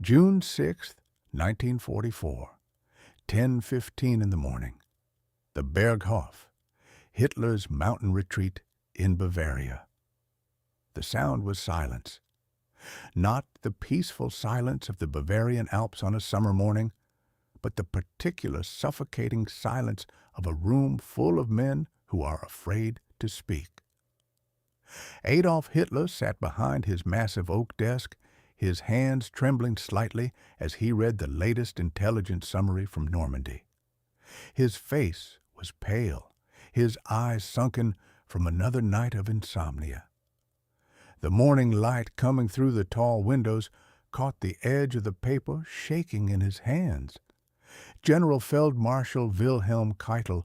June 6th, 1944, 10:15 in the morning. The Berghof, Hitler's mountain retreat in Bavaria. The sound was silence. Not the peaceful silence of the Bavarian Alps on a summer morning, but the particular suffocating silence of a room full of men who are afraid to speak. Adolf Hitler sat behind his massive oak desk, his hands trembling slightly as he read the latest intelligence summary from Normandy. His face was pale, his eyes sunken from another night of insomnia. The morning light coming through the tall windows caught the edge of the paper shaking in his hands. General Feldmarschall Wilhelm Keitel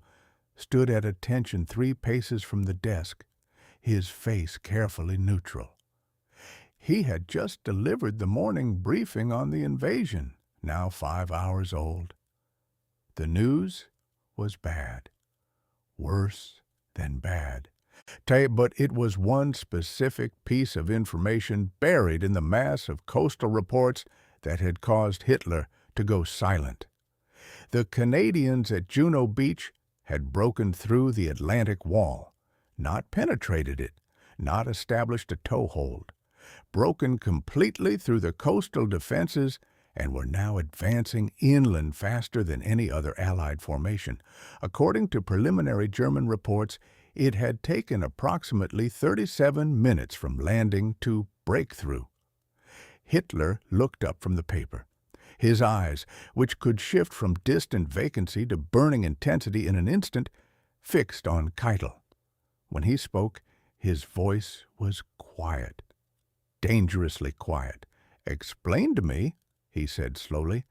stood at attention 3 paces from the desk, his face carefully neutral. He had just delivered the morning briefing on the invasion, now 5 hours old. The news was bad, worse than bad. But it was one specific piece of information buried in the mass of coastal reports that had caused Hitler to go silent. The Canadians at Juno Beach had broken through the Atlantic Wall, not penetrated it, not established a toehold, broken completely through the coastal defenses, and were now advancing inland faster than any other Allied formation. According to preliminary German reports, it had taken approximately 37 minutes from landing to breakthrough. Hitler looked up from the paper. His eyes, which could shift from distant vacancy to burning intensity in an instant, fixed on Keitel. When he spoke, his voice was quiet, dangerously quiet. "Explain to me," he said slowly,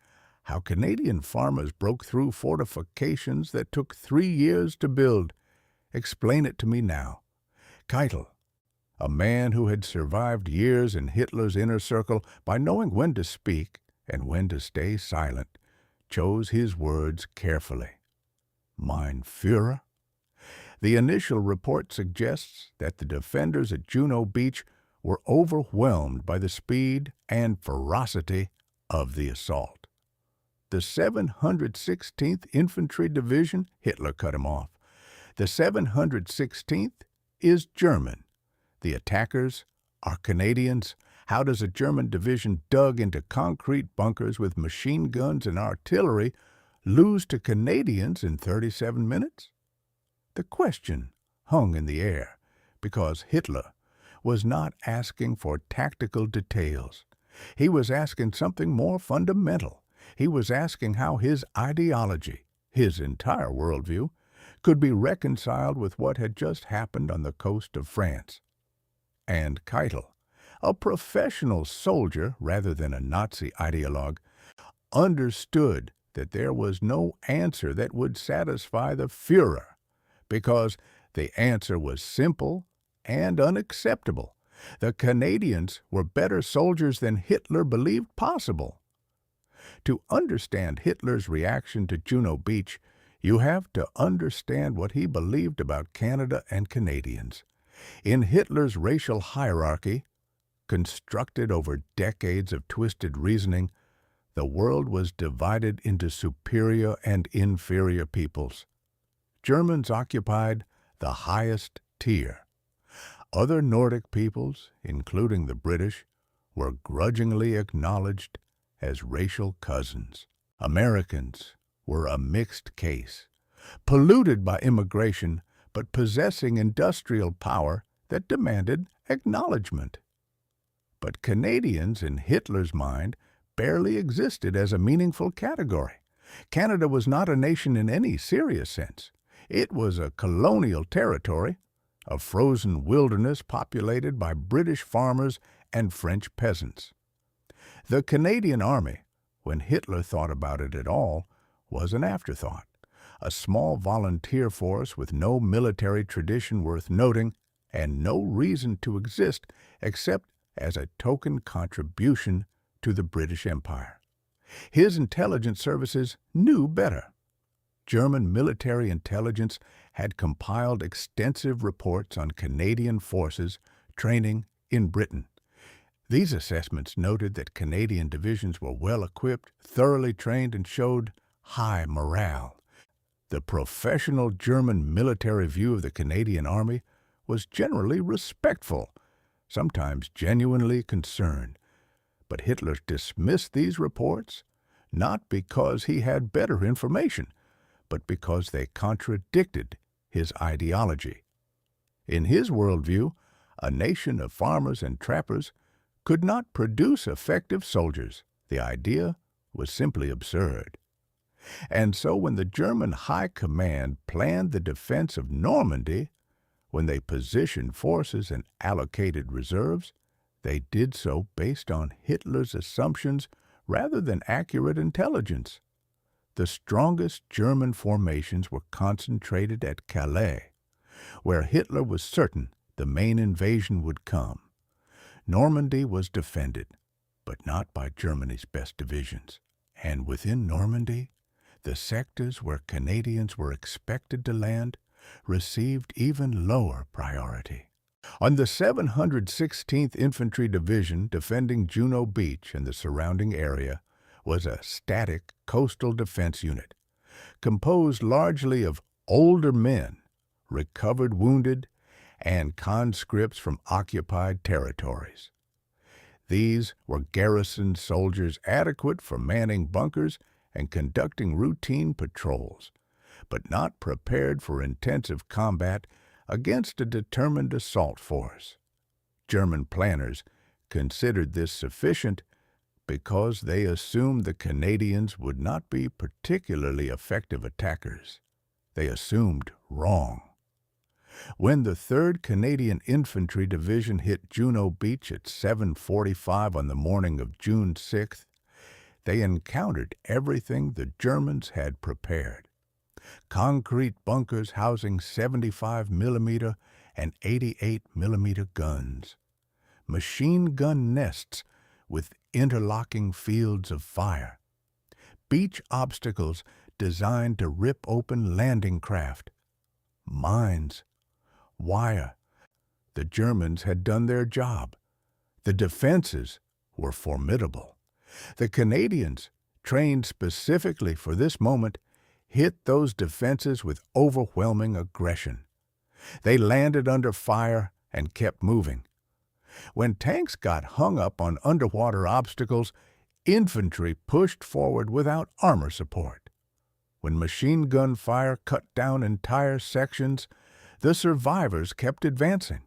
"how Canadian farmers broke through fortifications that took 3 years to build. Explain it to me now." Keitel, a man who had survived years in Hitler's inner circle by knowing when to speak and when to stay silent, chose his words carefully. "Mein Führer?" The initial report suggests that the defenders at Juno Beach were overwhelmed by the speed and ferocity of the assault. "The 716th Infantry Division," Hitler cut him off. "The 716th is German. The attackers are Canadians. How does a German division dug into concrete bunkers with machine guns and artillery lose to Canadians in 37 minutes? The question hung in the air because Hitler was not asking for tactical details. He was asking something more fundamental. He was asking how his ideology, his entire worldview, could be reconciled with what had just happened on the coast of France. And Keitel, a professional soldier rather than a Nazi ideologue, understood that there was no answer that would satisfy the Führer, because the answer was simple and unacceptable. The Canadians were better soldiers than Hitler believed possible. To understand Hitler's reaction to Juno Beach, you have to understand what he believed about Canada and Canadians. In Hitler's racial hierarchy, constructed over decades of twisted reasoning, the world was divided into superior and inferior peoples. Germans occupied the highest tier. Other Nordic peoples, including the British, were grudgingly acknowledged as racial cousins. Americans were a mixed case, polluted by immigration but possessing industrial power that demanded acknowledgement. But Canadians, in Hitler's mind, barely existed as a meaningful category. Canada was not a nation in any serious sense. It was a colonial territory, a frozen wilderness populated by British farmers and French peasants. The Canadian Army, when Hitler thought about it at all, was an afterthought, a small volunteer force with no military tradition worth noting and no reason to exist except as a token contribution to the British Empire. His intelligence services knew better. German military intelligence had compiled extensive reports on Canadian forces training in Britain. These assessments noted that Canadian divisions were well equipped, thoroughly trained, and showed high morale. The professional German military view of the Canadian Army was generally respectful, sometimes genuinely concerned. But Hitler dismissed these reports not because he had better information, but because they contradicted his ideology. In his worldview, a nation of farmers and trappers could not produce effective soldiers. The idea was simply absurd. And so when the German High Command planned the defense of Normandy, when they positioned forces and allocated reserves, they did so based on Hitler's assumptions rather than accurate intelligence. The strongest German formations were concentrated at Calais, where Hitler was certain the main invasion would come. Normandy was defended, but not by Germany's best divisions. And within Normandy, the sectors where Canadians were expected to land received even lower priority. On the 716th Infantry Division defending Juno Beach and the surrounding area was a static coastal defense unit, composed largely of older men, recovered wounded, and conscripts from occupied territories. These were garrison soldiers adequate for manning bunkers and conducting routine patrols, but not prepared for intensive combat against a determined assault force. German planners considered this sufficient because they assumed the Canadians would not be particularly effective attackers. They assumed wrong. When the 3rd Canadian Infantry Division hit Juno Beach at 7:45 on the morning of June 6th, they encountered everything the Germans had prepared. Concrete bunkers housing 75mm and 88mm guns, machine gun nests with interlocking fields of fire, beach obstacles designed to rip open landing craft, mines, wire. The Germans had done their job. The defenses were formidable. The Canadians, trained specifically for this moment, hit those defenses with overwhelming aggression. They landed under fire and kept moving. When tanks got hung up on underwater obstacles, infantry pushed forward without armor support. When machine gun fire cut down entire sections, the survivors kept advancing.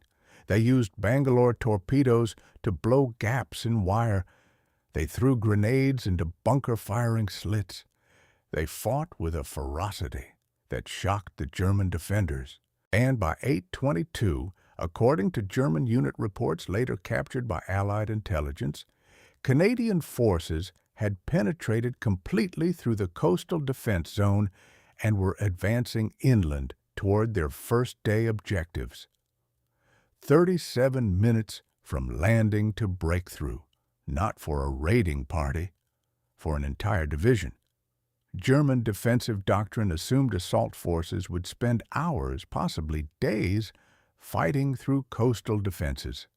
They used Bangalore torpedoes to blow gaps in wire. They threw grenades into bunker-firing slits. They fought with a ferocity that shocked the German defenders. And by 8:22, according to German unit reports later captured by Allied intelligence, Canadian forces had penetrated completely through the coastal defense zone and were advancing inland toward their first-day objectives. 37 minutes from landing to breakthrough, not for a raiding party, for an entire division. German defensive doctrine assumed assault forces would spend hours, possibly days, fighting through coastal defenses.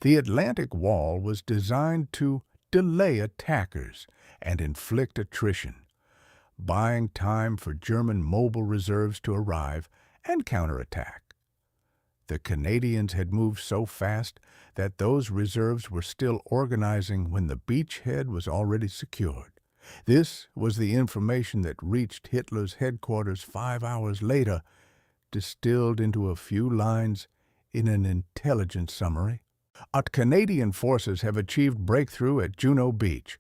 The Atlantic Wall was designed to delay attackers and inflict attrition, buying time for German mobile reserves to arrive and counterattack. The Canadians had moved so fast that those reserves were still organizing when the beachhead was already secured. This was the information that reached Hitler's headquarters 5 hours later, distilled into a few lines in an intelligence summary. Our Canadian forces have achieved breakthrough at Juno Beach.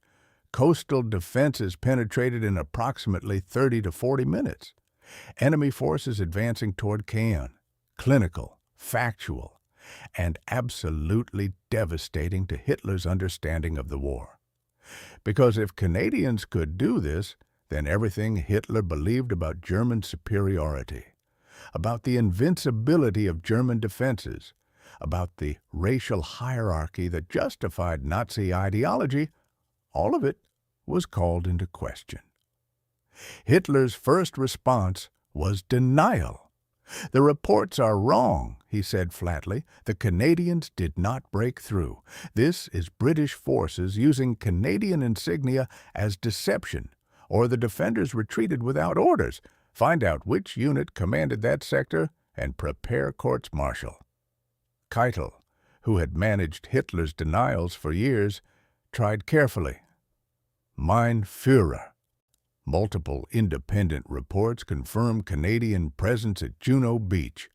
Coastal defenses penetrated in approximately 30 to 40 minutes. Enemy forces advancing toward Caen. Clinical, factual, and absolutely devastating to Hitler's understanding of the war. Because if Canadians could do this, then everything Hitler believed about German superiority, about the invincibility of German defenses, about the racial hierarchy that justified Nazi ideology, all of it was called into question. Hitler's first response was denial. The reports are wrong, he said flatly. The Canadians did not break through. This is British forces using Canadian insignia as deception, or the defenders retreated without orders. Find out which unit commanded that sector and prepare courts-martial. Keitel, who had managed Hitler's denials for years, tried carefully. Mein Führer. Multiple independent reports confirm Canadian presence at Juno Beach.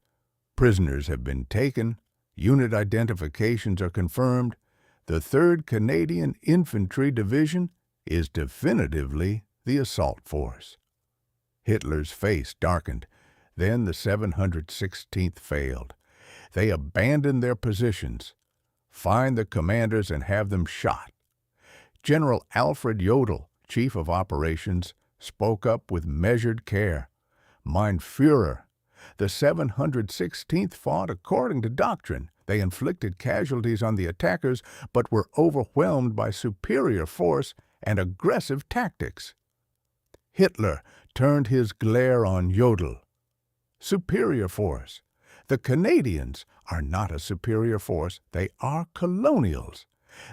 Prisoners have been taken, unit identifications are confirmed. The 3rd Canadian Infantry Division is definitively the assault force. Hitler's face darkened. Then the 716th failed. They abandoned their positions. Find the commanders and have them shot. General Alfred Jodl, Chief of Operations, spoke up with measured care. Mein Führer, the 716th fought according to doctrine. They inflicted casualties on the attackers, but were overwhelmed by superior force and aggressive tactics. Hitler turned his glare on Jodl. Superior force. The Canadians are not a superior force. They are colonials.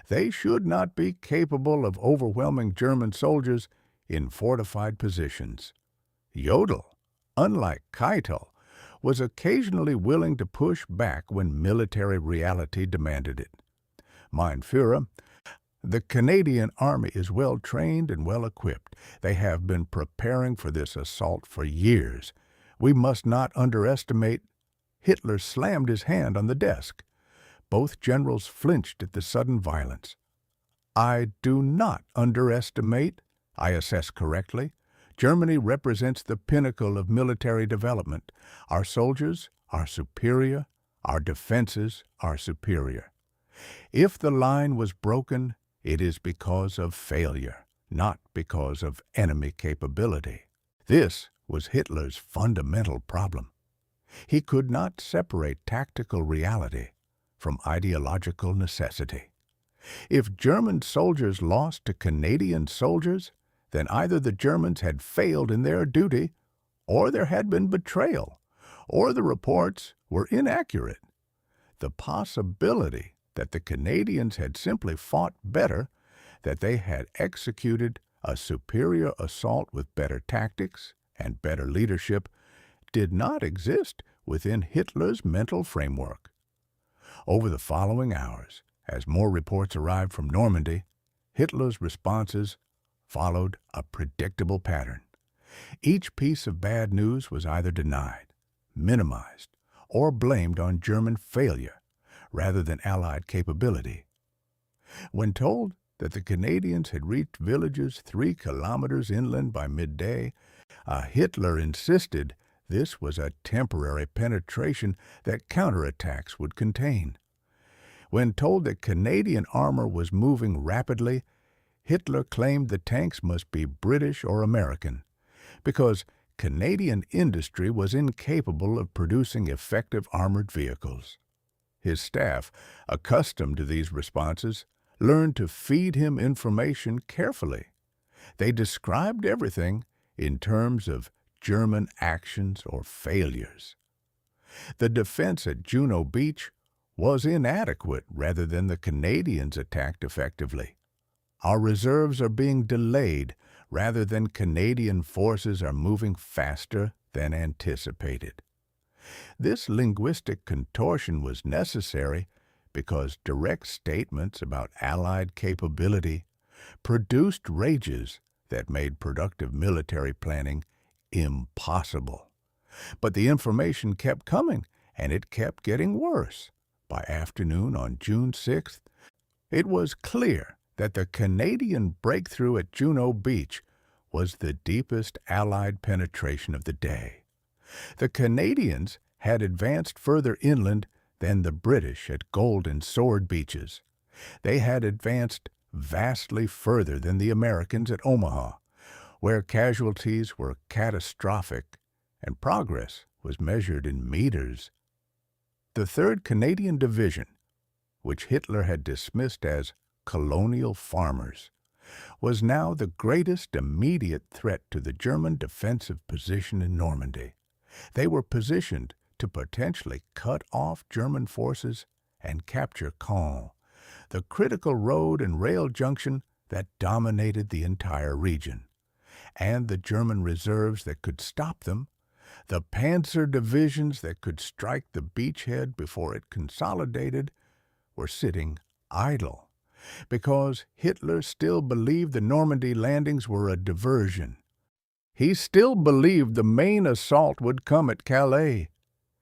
They should not be capable of overwhelming German soldiers in fortified positions. Jodl, unlike Keitel, was occasionally willing to push back when military reality demanded it. Mein Führer, the Canadian Army is well trained and well equipped. They have been preparing for this assault for years. We must not underestimate. Hitler slammed his hand on the desk. Both generals flinched at the sudden violence. I do not underestimate. I assess correctly. Germany represents the pinnacle of military development. Our soldiers are superior. Our defenses are superior. If the line was broken, it is because of failure, not because of enemy capability. This was Hitler's fundamental problem. He could not separate tactical reality from ideological necessity. If German soldiers lost to Canadian soldiers, then either the Germans had failed in their duty, or there had been betrayal, or the reports were inaccurate. The possibility that the Canadians had simply fought better, that they had executed a superior assault with better tactics and better leadership, did not exist within Hitler's mental framework. Over the following hours, as more reports arrived from Normandy, Hitler's responses followed a predictable pattern. Each piece of bad news was either denied, minimized, or blamed on German failure rather than Allied capability. When told that the Canadians had reached villages 3 kilometers inland by midday, Hitler insisted this was a temporary penetration that counterattacks would contain. When told that Canadian armor was moving rapidly, Hitler claimed the tanks must be British or American, because Canadian industry was incapable of producing effective armored vehicles. His staff, accustomed to these responses, learned to feed him information carefully. They described everything in terms of German actions or failures. The defense at Juno Beach was inadequate rather than the Canadians attacked effectively. Our reserves are being delayed rather than Canadian forces are moving faster than anticipated. This linguistic contortion was necessary because direct statements about Allied capability produced rages that made productive military planning impossible. But the information kept coming, and it kept getting worse. By afternoon on June 6th, it was clear that the Canadian breakthrough at Juno Beach was the deepest Allied penetration of the day. The Canadians had advanced further inland than the British at Gold and Sword beaches. They had advanced vastly further than the Americans at Omaha, where casualties were catastrophic and progress was measured in meters. The 3rd Canadian Division, which Hitler had dismissed as colonial farmers, was now the greatest immediate threat to the German defensive position in Normandy. They were positioned to potentially cut off German forces and capture Caen, the critical road and rail junction that dominated the entire region, and the German reserves that could stop them, the panzer divisions that could strike the beachhead before it consolidated, were sitting idle, because Hitler still believed the Normandy landings were a diversion. He still believed the main assault would come at Calais.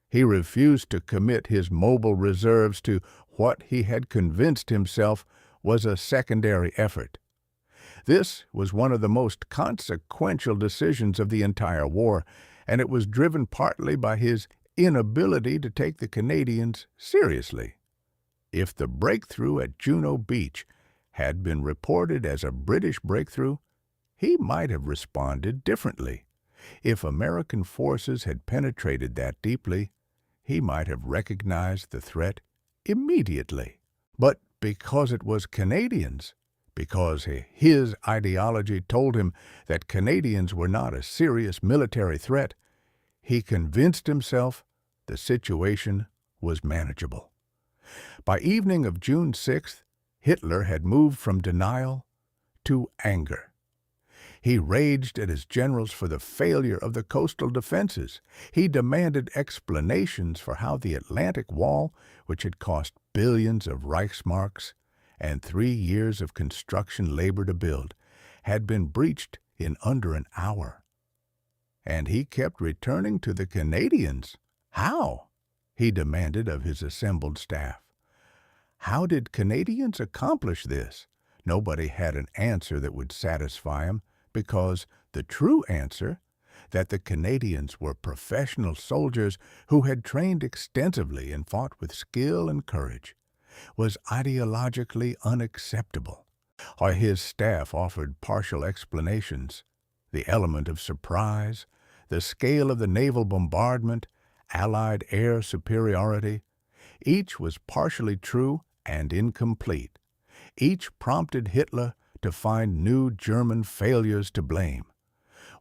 He refused to commit his mobile reserves to what he had convinced himself was a secondary effort. This was one of the most consequential decisions of the entire war, and it was driven partly by his inability to take the Canadians seriously. If the breakthrough at Juno Beach had been reported as a British breakthrough, he might have responded differently. If American forces had penetrated that deeply, he might have recognized the threat immediately. But because it was Canadians, because his ideology told him that Canadians were not a serious military threat, he convinced himself the situation was manageable. By evening of June 6th, Hitler had moved from denial to anger. He raged at his generals for the failure of the coastal defenses. He demanded explanations for how the Atlantic Wall, which had cost billions of Reichsmarks and 3 years of construction labor to build, had been breached in under an hour. And he kept returning to the Canadians. How? He demanded of his assembled staff. How did Canadians accomplish this? Nobody had an answer that would satisfy him, because the true answer, that the Canadians were professional soldiers who had trained extensively and fought with skill and courage, was ideologically unacceptable. While his staff offered partial explanations, the element of surprise, the scale of the naval bombardment, Allied air superiority, each was partially true and incomplete. Each prompted Hitler to find new German failures to blame.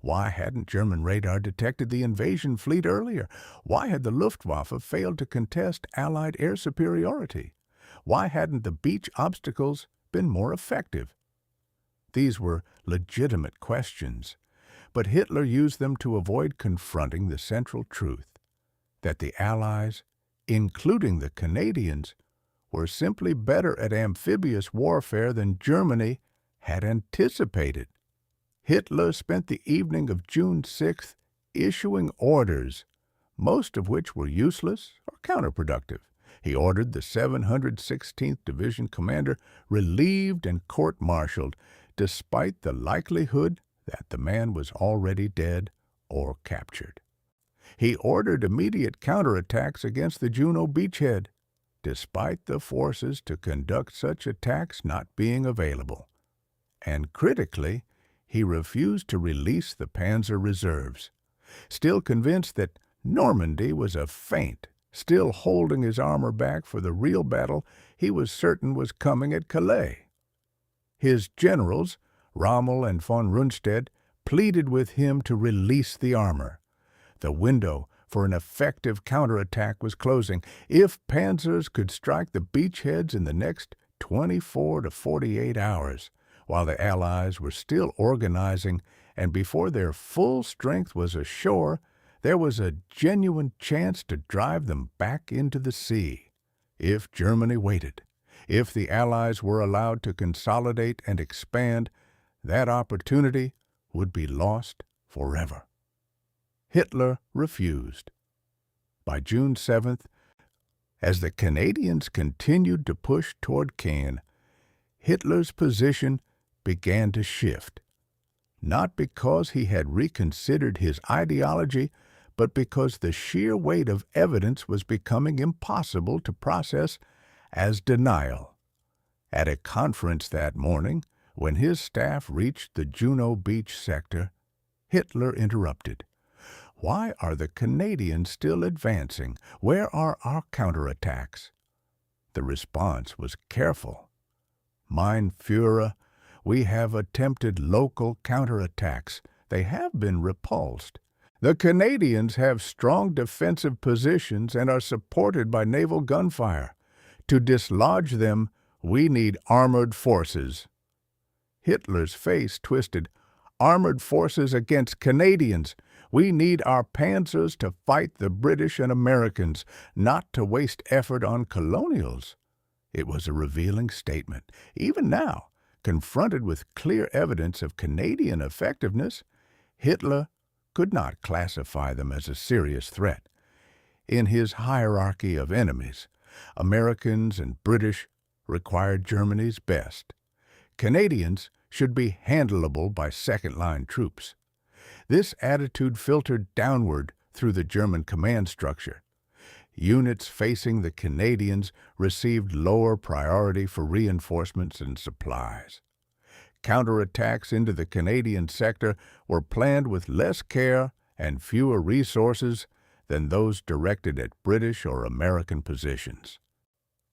Why hadn't German radar detected the invasion fleet earlier? Why had the Luftwaffe failed to contest Allied air superiority? Why hadn't the beach obstacles been more effective? These were legitimate questions, but Hitler used them to avoid confronting the central truth, that the Allies, including the Canadians, were simply better at amphibious warfare than Germany had anticipated. Hitler spent the evening of June 6th issuing orders, most of which were useless or counterproductive. He ordered the 716th Division commander relieved and court-martialed, despite the likelihood that the man was already dead or captured. He ordered immediate counterattacks against the Juno beachhead, despite the forces to conduct such attacks not being available. And critically, he refused to release the panzer reserves. Still convinced that Normandy was a feint, still holding his armor back for the real battle he was certain was coming at Calais. His generals, Rommel and von Rundstedt, pleaded with him to release the armor. The window for an effective counterattack was closing. If panzers could strike the beachheads in the next 24 to 48 hours, while the Allies were still organizing and before their full strength was ashore, there was a genuine chance to drive them back into the sea. If Germany waited, if the Allies were allowed to consolidate and expand, that opportunity would be lost forever. Hitler refused. By June 7th, as the Canadians continued to push toward Caen, Hitler's position began to shift, not because he had reconsidered his ideology, but because the sheer weight of evidence was becoming impossible to process as denial. At a conference that morning, when his staff reached the Juno Beach sector, Hitler interrupted. Why are the Canadians still advancing? Where are our counterattacks? The response was careful. Mein Führer, we have attempted local counterattacks. They have been repulsed. The Canadians have strong defensive positions and are supported by naval gunfire. To dislodge them, we need armored forces." Hitler's face twisted. "Armored forces against Canadians. We need our panzers to fight the British and Americans, not to waste effort on colonials." It was a revealing statement. Even now, confronted with clear evidence of Canadian effectiveness, Hitler could not classify them as a serious threat. In his hierarchy of enemies, Americans and British required Germany's best. Canadians should be handleable by second-line troops. This attitude filtered downward through the German command structure. Units facing the Canadians received lower priority for reinforcements and supplies. Counterattacks into the Canadian sector were planned with less care and fewer resources than those directed at British or American positions.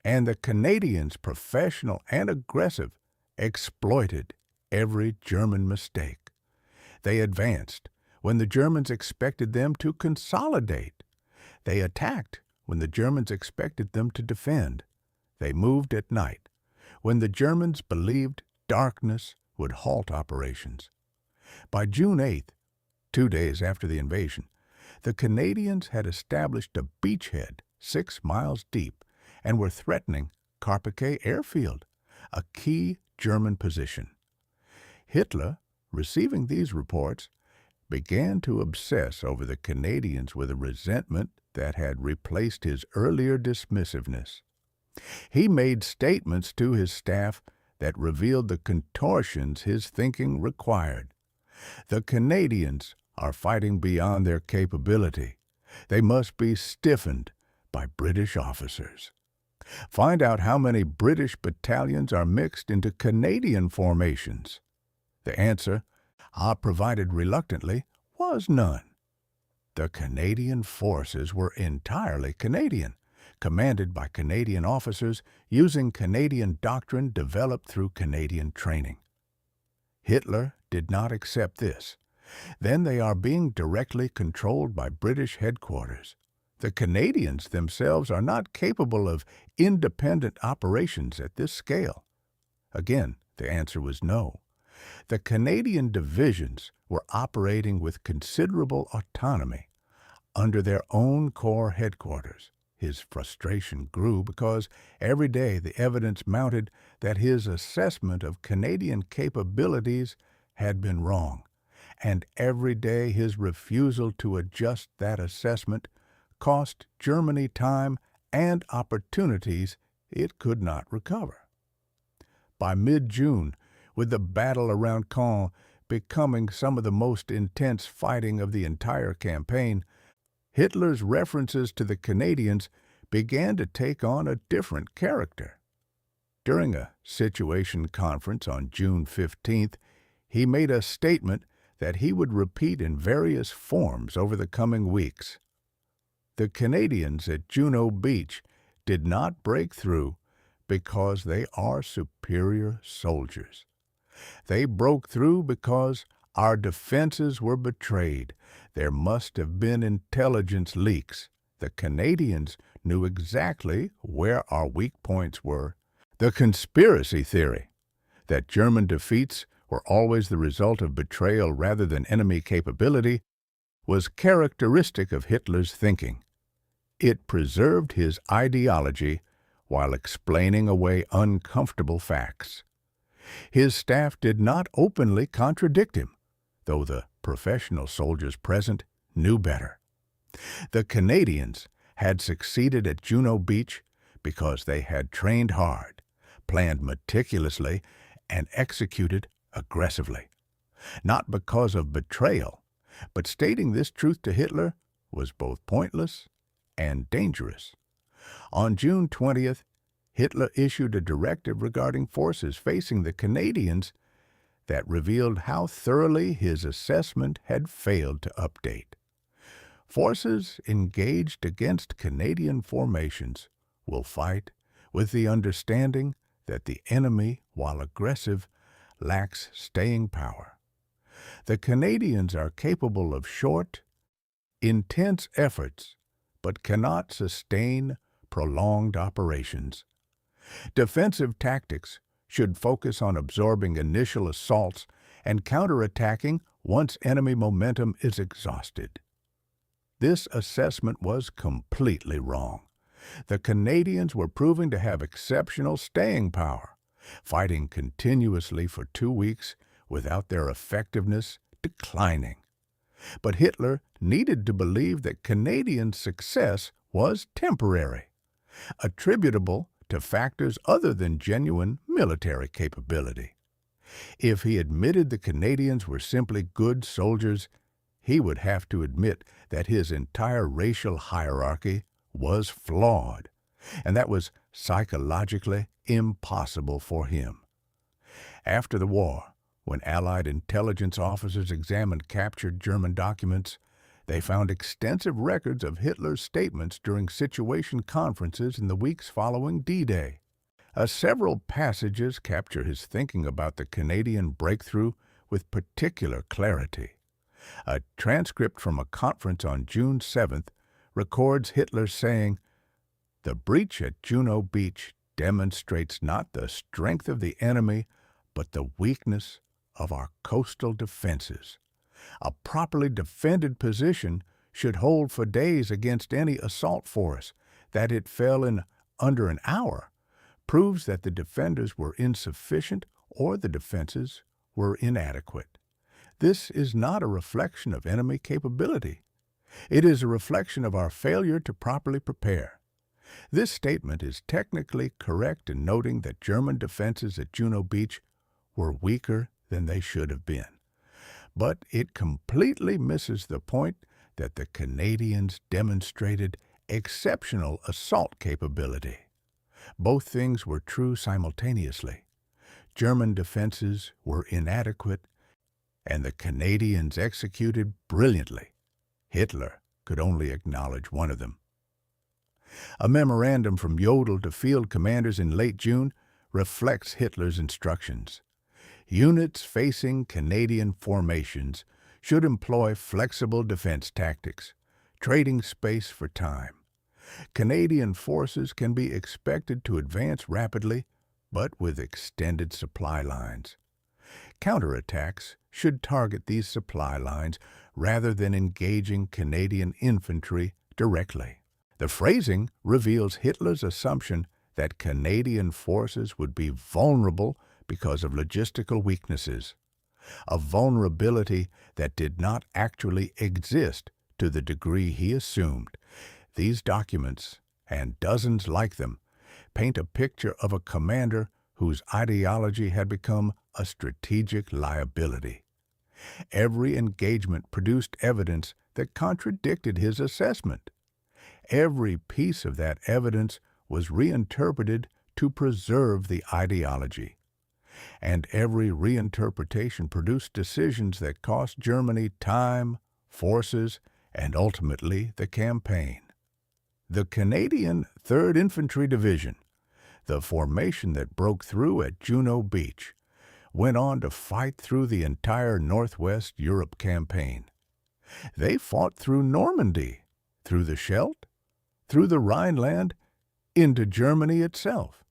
And the Canadians, professional and aggressive, exploited every German mistake. They advanced when the Germans expected them to consolidate. They attacked when the Germans expected them to defend. They moved at night when the Germans believed darkness would halt operations. By June 8th, 2 days after the invasion, the Canadians had established a beachhead 6 miles deep and were threatening Carpiquet Airfield, a key German position. Hitler, receiving these reports, began to obsess over the Canadians with a resentment that had replaced his earlier dismissiveness. He made statements to his staff that revealed the contortions his thinking required. The Canadians are fighting beyond their capability. They must be stiffened by British officers. Find out how many British battalions are mixed into Canadian formations. The answer, provided reluctantly, was none. The Canadian forces were entirely Canadian, commanded by Canadian officers using Canadian doctrine developed through Canadian training. Hitler did not accept this. Then they are being directly controlled by British headquarters. The Canadians themselves are not capable of independent operations at this scale. Again, the answer was no. The Canadian divisions were operating with considerable autonomy under their own corps headquarters. His frustration grew because every day the evidence mounted that his assessment of Canadian capabilities had been wrong, and every day his refusal to adjust that assessment cost Germany time and opportunities it could not recover. By mid-June, with the battle around Caen becoming some of the most intense fighting of the entire campaign, Hitler's references to the Canadians began to take on a different character. During a situation conference on June 15th, he made a statement that he would repeat in various forms over the coming weeks. The Canadians at Juno Beach did not break through because they are superior soldiers. They broke through because our defenses were betrayed. There must have been intelligence leaks. The Canadians knew exactly where our weak points were. The conspiracy theory that German defeats were always the result of betrayal rather than enemy capability was characteristic of Hitler's thinking. It preserved his ideology while explaining away uncomfortable facts. His staff did not openly contradict him, though the professional soldiers present knew better. The Canadians had succeeded at Juno Beach because they had trained hard, planned meticulously, and executed aggressively. Not because of betrayal, but stating this truth to Hitler was both pointless and dangerous. On June 20th, Hitler issued a directive regarding forces facing the Canadians that revealed how thoroughly his assessment had failed to update. Forces engaged against Canadian formations will fight with the understanding that the enemy, while aggressive, lacks staying power. The Canadians are capable of short, intense efforts, but cannot sustain prolonged operations. Defensive tactics should focus on absorbing initial assaults and counterattacking once enemy momentum is exhausted. This assessment was completely wrong. The Canadians were proving to have exceptional staying power, fighting continuously for 2 weeks without their effectiveness declining. But Hitler needed to believe that Canadian success was temporary, attributable to factors other than genuine military capability. If he admitted the Canadians were simply good soldiers, he would have to admit that his entire racial hierarchy was flawed, and that was psychologically impossible for him. After the war, when Allied intelligence officers examined captured German documents, they found extensive records of Hitler's statements during situation conferences in the weeks following D-Day. Several passages capture his thinking about the Canadian breakthrough with particular clarity. A transcript from a conference on June 7th records Hitler saying, "The breach at Juno Beach demonstrates not the strength of the enemy, but the weakness of our coastal defenses. A properly defended position should hold for days against any assault force. That it fell in under an hour proves that the defenders were insufficient or the defenses were inadequate. This is not a reflection of enemy capability. It is a reflection of our failure to properly prepare." This statement is technically correct in noting that German defenses at Juno Beach were weaker than they should have been. But it completely misses the point that the Canadians demonstrated exceptional assault capability. Both things were true simultaneously. German defenses were inadequate, and the Canadians executed brilliantly. Hitler could only acknowledge one of them. A memorandum from Jodl to field commanders in late June reflects Hitler's instructions. Units facing Canadian formations should employ flexible defense tactics, trading space for time. Canadian forces can be expected to advance rapidly, but with extended supply lines. Counterattacks should target these supply lines rather than engaging Canadian infantry directly. The phrasing reveals Hitler's assumption that Canadian forces would be vulnerable because of logistical weaknesses, a vulnerability that did not actually exist to the degree he assumed. These documents, and dozens like them, paint a picture of a commander whose ideology had become a strategic liability. Every engagement produced evidence that contradicted his assessment. Every piece of that evidence was reinterpreted to preserve the ideology. And every reinterpretation produced decisions that cost Germany time, forces, and ultimately the campaign. The Canadian 3rd Infantry Division, the formation that broke through at Juno Beach, went on to fight through the entire Northwest Europe campaign. They fought through Normandy, through the Scheldt, through the Rhineland, into Germany itself.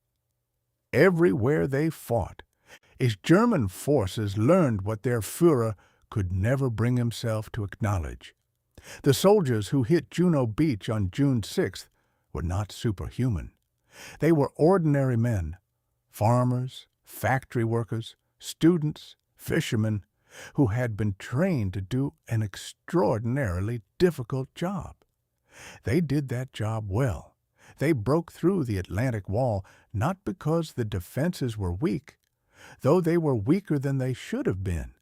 Everywhere they fought, its German forces learned what their Führer could never bring himself to acknowledge. The soldiers who hit Juno Beach on June 6th were not superhuman. They were ordinary men, farmers, factory workers, students, fishermen, who had been trained to do an extraordinarily difficult job. They did that job well. They broke through the Atlantic Wall not because the defenses were weak, though they were weaker than they should have been,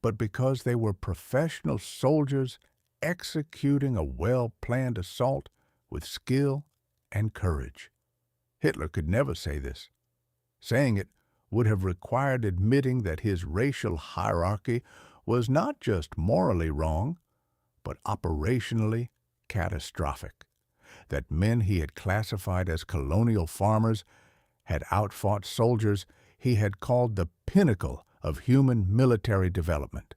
but because they were professional soldiers executing a well-planned assault with skill and courage. Hitler could never say this. Saying it would have required admitting that his racial hierarchy was not just morally wrong, but operationally catastrophic, that men he had classified as colonial farmers had outfought soldiers he had called the pinnacle of human military development.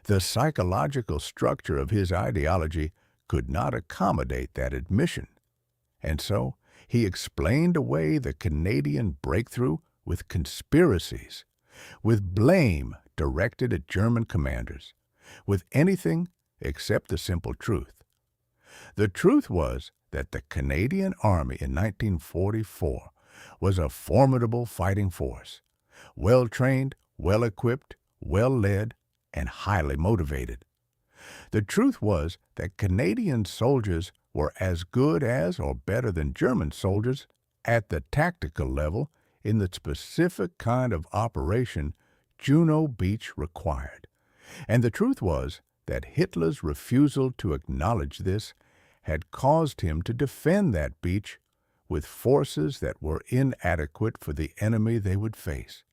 The psychological structure of his ideology could not accommodate that admission, and so he explained away the Canadian breakthrough with conspiracies, with blame directed at German commanders, with anything except the simple truth. The truth was that the Canadian Army in 1944 was a formidable fighting force, well-trained, well-equipped, well-led, and highly motivated. The truth was that Canadian soldiers were as good as or better than German soldiers at the tactical level in the specific kind of operation Juno Beach required. And the truth was that Hitler's refusal to acknowledge this had caused him to defend that beach with forces that were inadequate for the enemy they would face,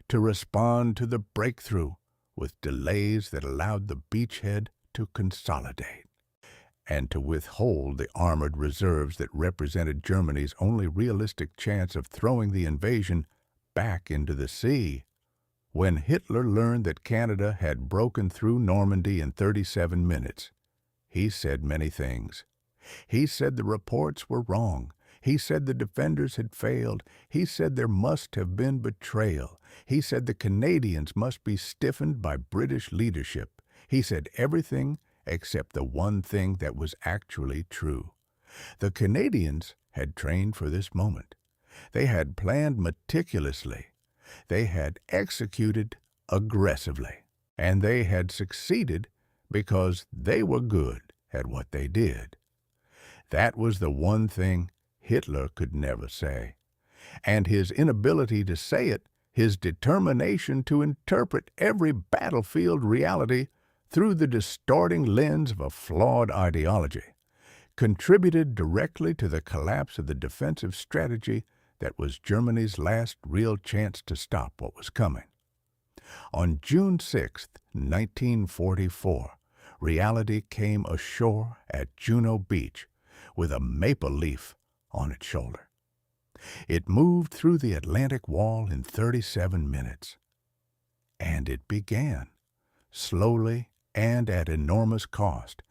to respond to the breakthrough with delays that allowed the beachhead to consolidate, and to withhold the armored reserves that represented Germany's only realistic chance of throwing the invasion back into the sea. When Hitler learned that Canada had broken through Normandy in 37 minutes, he said many things. He said the reports were wrong. He said the defenders had failed. He said there must have been betrayal. He said the Canadians must be stiffened by British leadership. He said everything except the one thing that was actually true. The Canadians had trained for this moment. They had planned meticulously. They had executed aggressively. And they had succeeded because they were good at what they did. That was the one thing Hitler could never say. And his inability to say it, his determination to interpret every battlefield reality through the distorting lens of a flawed ideology, contributed directly to the collapse of the defensive strategy that was Germany's last real chance to stop what was coming. On June 6, 1944, reality came ashore at Juno Beach with a maple leaf on its shoulder. It moved through the Atlantic Wall in 37 minutes. And it began, slowly and at enormous cost,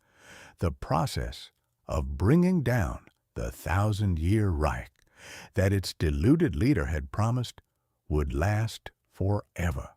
the process of bringing down the 1,000-year Reich that its deluded leader had promised would last forever.